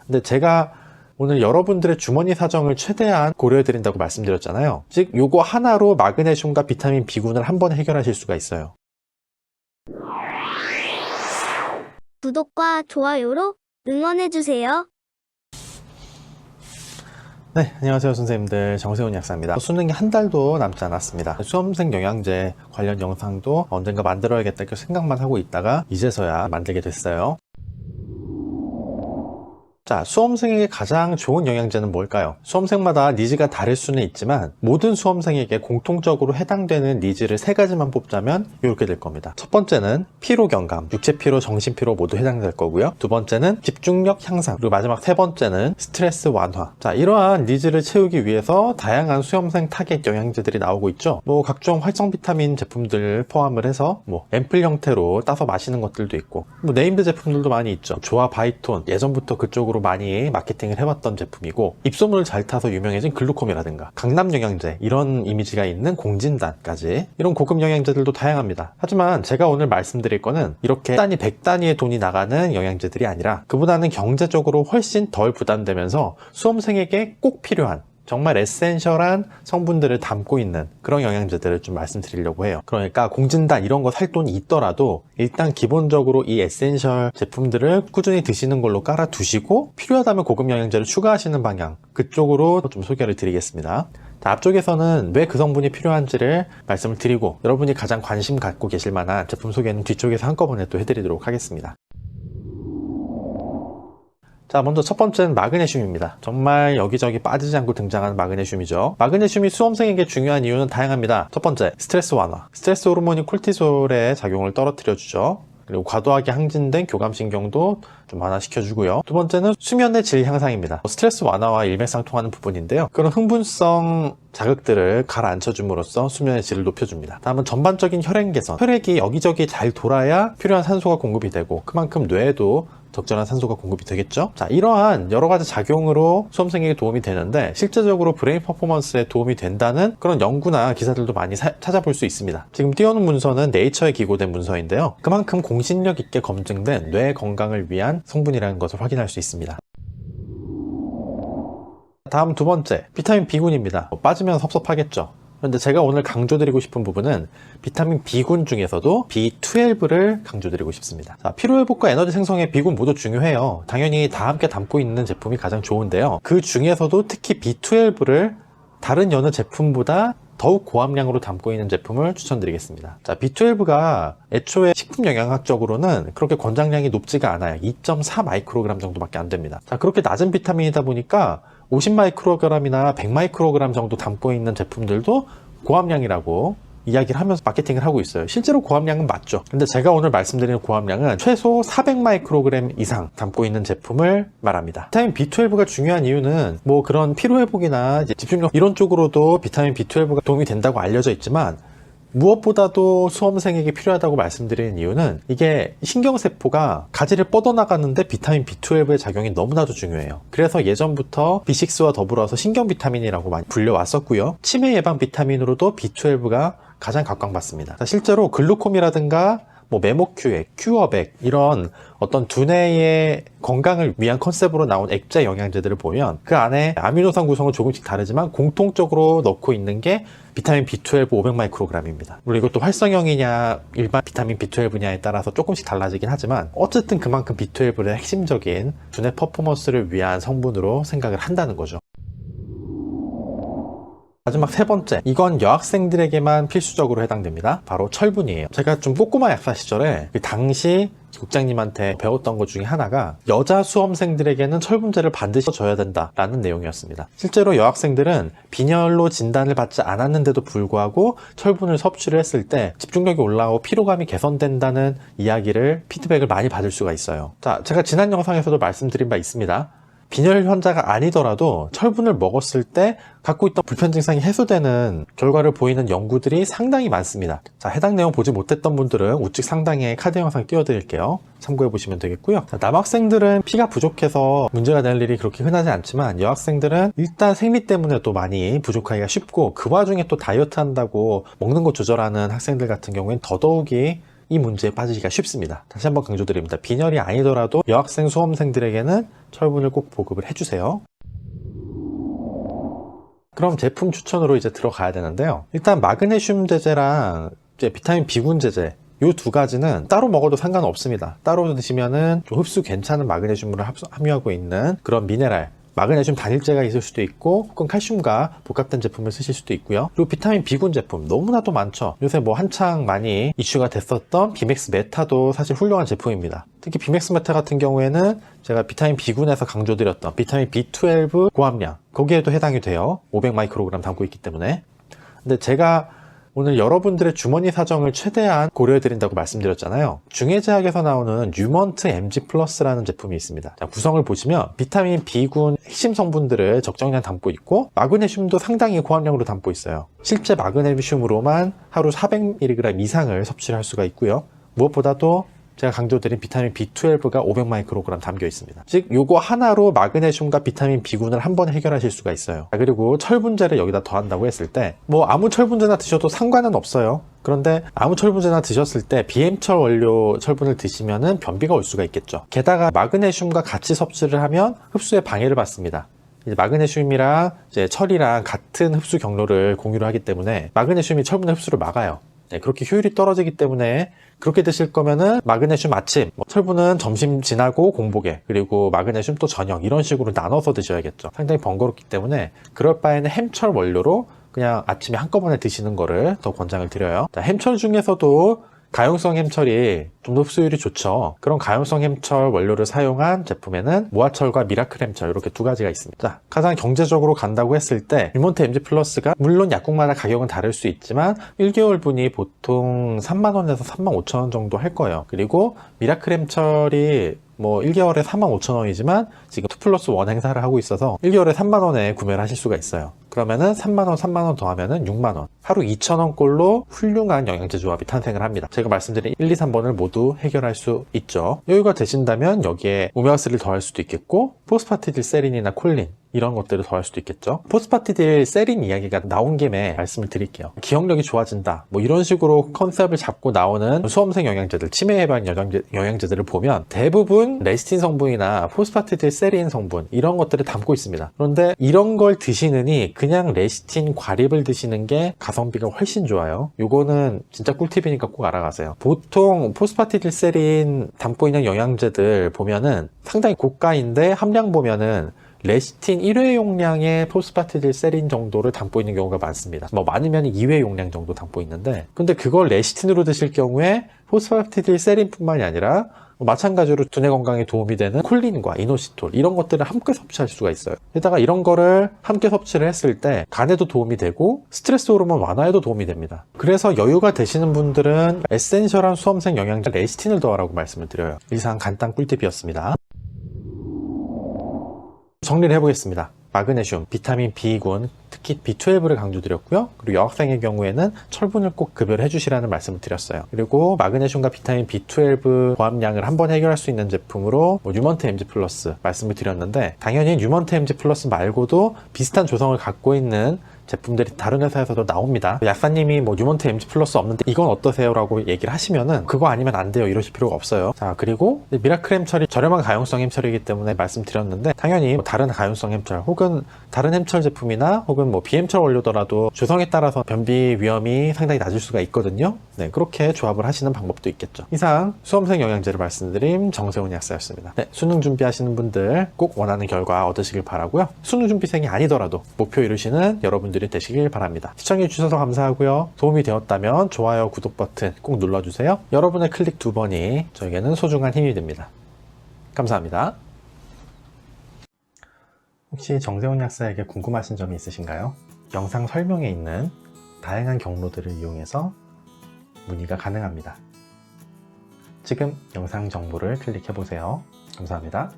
근데 제가 오늘 여러분들의 주머니 사정을 최대한 고려해 드린다고 말씀드렸잖아요. 즉 요거 하나로 마그네슘과 비타민 B군을 한 번에 해결하실 수가 있어요. 구독과 좋아요로 응원해주세요. 네, 안녕하세요 선생님들, 정세훈 약사입니다. 수능이 한 달도 남지 않았습니다. 수험생 영양제 관련 영상도 언젠가 만들어야겠다 이렇게 생각만 하고 있다가 이제서야 만들게 됐어요. 자, 수험생에게 가장 좋은 영양제는 뭘까요? 수험생마다 니즈가 다를 수는 있지만 모든 수험생에게 공통적으로 해당되는 니즈를 세 가지만 뽑자면 이렇게 될 겁니다. 첫 번째는 피로 경감, 육체 피로, 정신 피로 모두 해당될 거고요. 두 번째는 집중력 향상, 그리고 마지막 세 번째는 스트레스 완화. 자, 이러한 니즈를 채우기 위해서 다양한 수험생 타겟 영양제들이 나오고 있죠. 각종 활성 비타민 제품들 포함을 해서 앰플 형태로 따서 마시는 것들도 있고 네임드 제품들도 많이 있죠. 조아 바이톤, 예전부터 그쪽으로 많이 마케팅을 해왔던 제품이고, 입소문을 잘 타서 유명해진 글루콤이라든가 강남 영양제, 이런 이미지가 있는 공진단까지 이런 고급 영양제들도 다양합니다. 하지만 제가 오늘 말씀드릴 거는 이렇게 단위 100단위의 돈이 나가는 영양제들이 아니라 그보다는 경제적으로 훨씬 덜 부담되면서 수험생에게 꼭 필요한 정말 에센셜한 성분들을 담고 있는 그런 영양제들을 좀 말씀드리려고 해요. 그러니까 공진단 이런 거 살 돈이 있더라도 일단 기본적으로 이 에센셜 제품들을 꾸준히 드시는 걸로 깔아 두시고 필요하다면 고급 영양제를 추가하시는 방향, 그쪽으로 좀 소개를 드리겠습니다. 자, 앞쪽에서는 왜 그 성분이 필요한지를 말씀을 드리고 여러분이 가장 관심 갖고 계실 만한 제품 소개는 뒤쪽에서 한꺼번에 또 해드리도록 하겠습니다. 자, 먼저 첫 번째는 마그네슘입니다. 정말 여기저기 빠지지 않고 등장하는 마그네슘이죠. 마그네슘이 수험생에게 중요한 이유는 다양합니다. 첫 번째, 스트레스 완화. 스트레스 호르몬이 콜티솔의 작용을 떨어뜨려주죠. 그리고 과도하게 항진된 교감신경도 좀 완화시켜주고요. 두 번째는 수면의 질 향상입니다. 스트레스 완화와 일맥상통하는 부분인데요. 그런 흥분성 자극들을 가라앉혀줌으로써 수면의 질을 높여줍니다. 다음은 전반적인 혈행 개선. 혈액이 여기저기 잘 돌아야 필요한 산소가 공급이 되고 그만큼 뇌에도 적절한 산소가 공급이 되겠죠. 자, 이러한 여러 가지 작용으로 수험생에게 도움이 되는데 실제적으로 브레인 퍼포먼스에 도움이 된다는 그런 연구나 기사들도 많이 찾아볼 수 있습니다. 지금 띄워놓은 문서는 네이처에 기고된 문서인데요. 그만큼 공신력 있게 검증된 뇌 건강을 위한 성분이라는 것을 확인할 수 있습니다. 다음 두 번째, 비타민 B군입니다. 빠지면 섭섭하겠죠. 그런데 제가 오늘 강조드리고 싶은 부분은 비타민 B군 중에서도 B12를 강조드리고 싶습니다. 자, 피로회복과 에너지 생성에 B군 모두 중요해요. 당연히 다 함께 담고 있는 제품이 가장 좋은데요. 그 중에서도 특히 B12를 다른 여느 제품보다 더욱 고함량으로 담고 있는 제품을 추천드리겠습니다. 자, B12가 애초에 식품영양학적으로는 그렇게 권장량이 높지가 않아요. 2.4 마이크로그램 정도밖에 안 됩니다. 자, 그렇게 낮은 비타민이다 보니까 50 마이크로그램이나 100 마이크로그램 정도 담고 있는 제품들도 고함량이라고 이야기를 하면서 마케팅을 하고 있어요. 실제로 고함량은 맞죠. 근데 제가 오늘 말씀드리는 고함량은 최소 400 마이크로그램 이상 담고 있는 제품을 말합니다. 비타민 B12가 중요한 이유는 그런 피로회복이나 집중력 이런 쪽으로도 비타민 B12가 도움이 된다고 알려져 있지만 무엇보다도 수험생에게 필요하다고 말씀드리는 이유는 이게 신경세포가 가지를 뻗어나가는데 비타민 B12의 작용이 너무나도 중요해요. 그래서 예전부터 B6와 더불어서 신경비타민이라고 많이 불려왔었고요. 치매 예방 비타민으로도 B12가 가장 각광받습니다. 실제로 글루콤이라든가 메모큐액, 큐어백 이런 어떤 두뇌의 건강을 위한 컨셉으로 나온 액체 영양제들을 보면 그 안에 아미노산 구성은 조금씩 다르지만 공통적으로 넣고 있는 게 비타민 B12 500 마이크로그램입니다. 물론 이것도 활성형이냐 일반 비타민 B12냐에 따라서 조금씩 달라지긴 하지만 어쨌든 그만큼 B12의 핵심적인 두뇌 퍼포먼스를 위한 성분으로 생각을 한다는 거죠. 마지막 세 번째, 이건 여학생들에게만 필수적으로 해당됩니다. 바로 철분이에요. 제가 좀 꼬꼬마 약사 시절에 당시 국장님한테 배웠던 것 중에 하나가 여자 수험생들에게는 철분제를 반드시 줘야 된다라는 내용이었습니다. 실제로 여학생들은 빈혈로 진단을 받지 않았는데도 불구하고 철분을 섭취를 했을 때 집중력이 올라오고 피로감이 개선된다는 이야기를 피드백을 많이 받을 수가 있어요. 자, 제가 지난 영상에서도 말씀드린 바 있습니다. 빈혈 환자가 아니더라도 철분을 먹었을 때 갖고 있던 불편 증상이 해소되는 결과를 보이는 연구들이 상당히 많습니다. 자, 해당 내용 보지 못했던 분들은 우측 상단에 카드 영상 띄워드릴게요. 참고해 보시면 되겠고요. 자, 남학생들은 피가 부족해서 문제가 될 일이 그렇게 흔하지 않지만 여학생들은 일단 생리 때문에 또 많이 부족하기가 쉽고 그 와중에 또 다이어트 한다고 먹는 거 조절하는 학생들 같은 경우에는 더더욱이 이 문제에 빠지기가 쉽습니다. 다시 한번 강조드립니다. 빈혈이 아니더라도 여학생 수험생들에게는 철분을 꼭 보급을 해주세요. 그럼 제품 추천으로 이제 들어가야 되는데요. 일단 마그네슘 제제랑 이제 비타민 B군 제제 이 두 가지는 따로 먹어도 상관없습니다. 따로 드시면은 좀 흡수 괜찮은 마그네슘을 함유하고 있는 그런 미네랄, 마그네슘 단일제가 있을 수도 있고 혹은 칼슘과 복합된 제품을 쓰실 수도 있고요. 그리고 비타민 B군 제품 너무나도 많죠. 요새 뭐 한창 많이 이슈가 됐었던 비맥스 메타도 사실 훌륭한 제품입니다. 특히 비맥스 메타 같은 경우에는 제가 비타민 B군에서 강조드렸던 비타민 B12 고함량 거기에도 해당이 돼요. 500마이크로그램 담고 있기 때문에. 근데 제가 오늘 여러분들의 주머니 사정을 최대한 고려해드린다고 말씀드렸잖아요. 중해제약에서 나오는 뉴먼트 MG 플러스라는 제품이 있습니다. 자, 구성을 보시면 비타민 B군 핵심 성분들을 적정량 담고 있고 마그네슘도 상당히 고함량으로 담고 있어요. 실제 마그네슘으로만 하루 400mg 이상을 섭취를 할 수가 있고요. 무엇보다도 제가 강조드린 비타민 B12가 500마이크로그램 담겨 있습니다. 즉 요거 하나로 마그네슘과 비타민 B군을 한 번에 해결하실 수가 있어요. 그리고 철분제를 여기다 더한다고 했을 때 뭐 아무 철분제나 드셔도 상관은 없어요. 그런데 아무 철분제나 드셨을 때 비엠철 원료 철분을 드시면은 변비가 올 수가 있겠죠. 게다가 마그네슘과 같이 섭취를 하면 흡수에 방해를 받습니다. 이제 마그네슘이랑 이제 철이랑 같은 흡수 경로를 공유를 하기 때문에 마그네슘이 철분의 흡수를 막아요. 네, 그렇게 효율이 떨어지기 때문에 그렇게 드실 거면은 마그네슘 아침, 철분은 점심 지나고 공복에, 그리고 마그네슘 또 저녁 이런 식으로 나눠서 드셔야겠죠. 상당히 번거롭기 때문에 그럴 바에는 햄철 원료로 그냥 아침에 한꺼번에 드시는 거를 더 권장을 드려요. 자, 햄철 중에서도 가용성 햄철이 좀 더 흡수율이 좋죠. 그런 가용성 햄철 원료를 사용한 제품에는 모아철과 미라클 햄철 이렇게 두 가지가 있습니다. 자, 가장 경제적으로 간다고 했을 때 뉴먼트 MG 플러스가 물론 약국마다 가격은 다를 수 있지만 1개월분이 보통 3만원에서 35,000원 정도 할 거예요. 그리고 미라클 햄철이 뭐 1개월에 45,000원이지만 지금 2+1 행사를 하고 있어서 1개월에 3만원에 구매를 하실 수가 있어요. 그러면은 3만원, 3만원 더하면은 6만원. 하루 2,000원 꼴로 훌륭한 영양제 조합이 탄생을 합니다. 제가 말씀드린 1, 2, 3번을 모두 해결할 수 있죠. 여유가 되신다면 여기에 오메가3를 더할 수도 있겠고 포스파티딜세린이나 콜린 이런 것들을 더할 수도 있겠죠. 포스파티딜세린 이야기가 나온 김에 말씀을 드릴게요. 기억력이 좋아진다 뭐 이런 식으로 컨셉을 잡고 나오는 수험생 영양제들, 치매 예방 영양제들을 보면 대부분 레시틴 성분이나 포스파티딜세린 성분 이런 것들을 담고 있습니다. 그런데 이런 걸 드시느니 그냥 레시틴 과립을 드시는 게 가성비가 훨씬 좋아요. 요거는 진짜 꿀팁이니까 꼭 알아가세요. 보통 포스파티딜세린 담고 있는 영양제들 보면은 상당히 고가인데 함량 보면은 레시틴 1회 용량의 포스파티딜세린 정도를 담고 있는 경우가 많습니다. 뭐 많으면 2회 용량 정도 담고 있는데 근데 그걸 레시틴으로 드실 경우에 포스파티딜세린 뿐만이 아니라 마찬가지로 두뇌 건강에 도움이 되는 콜린과 이노시톨 이런 것들을 함께 섭취할 수가 있어요. 게다가 이런 거를 함께 섭취를 했을 때 간에도 도움이 되고 스트레스 호르몬 완화에도 도움이 됩니다. 그래서 여유가 되시는 분들은 에센셜한 수험생 영양제 레시틴을 더하라고 말씀을 드려요. 이상 간단 꿀팁이었습니다. 정리를 해보겠습니다. 마그네슘, 비타민 B군, 특히 B12를 강조드렸고요. 그리고 여학생의 경우에는 철분을 꼭 급여를 해주시라는 말씀을 드렸어요. 그리고 마그네슘과 비타민 B12 고함량을 한번 해결할 수 있는 제품으로 뉴먼트 MG 플러스 말씀을 드렸는데 당연히 뉴먼트 MG 플러스 말고도 비슷한 조성을 갖고 있는 제품들이 다른 회사에서도 나옵니다. 약사님이 뭐 뉴먼트 MG 플러스 없는데 이건 어떠세요? 라고 얘기를 하시면은 그거 아니면 안 돼요 이러실 필요가 없어요. 자, 그리고 미라클 햄철이 저렴한 가용성 햄철이기 때문에 말씀드렸는데 당연히 뭐 다른 가용성 햄철 혹은 다른 햄철 제품이나 혹은 뭐 비햄철 원료더라도 조성에 따라서 변비 위험이 상당히 낮을 수가 있거든요. 네, 그렇게 조합을 하시는 방법도 있겠죠. 이상 수험생 영양제를 말씀드린 정세훈 약사였습니다. 네, 수능 준비하시는 분들 꼭 원하는 결과 얻으시길 바라고요. 수능 준비생이 아니더라도 목표 이루시는 여러분들이 되시길 바랍니다. 시청해 주셔서 감사하고요. 도움이 되었다면 좋아요, 구독 버튼 꼭 눌러주세요. 여러분의 클릭 2번이 저에게는 소중한 힘이 됩니다. 감사합니다. 혹시 정세훈 약사에게 궁금하신 점이 있으신가요? 영상 설명에 있는 다양한 경로들을 이용해서 문의가 가능합니다. 지금 영상 정보를 클릭해 보세요. 감사합니다.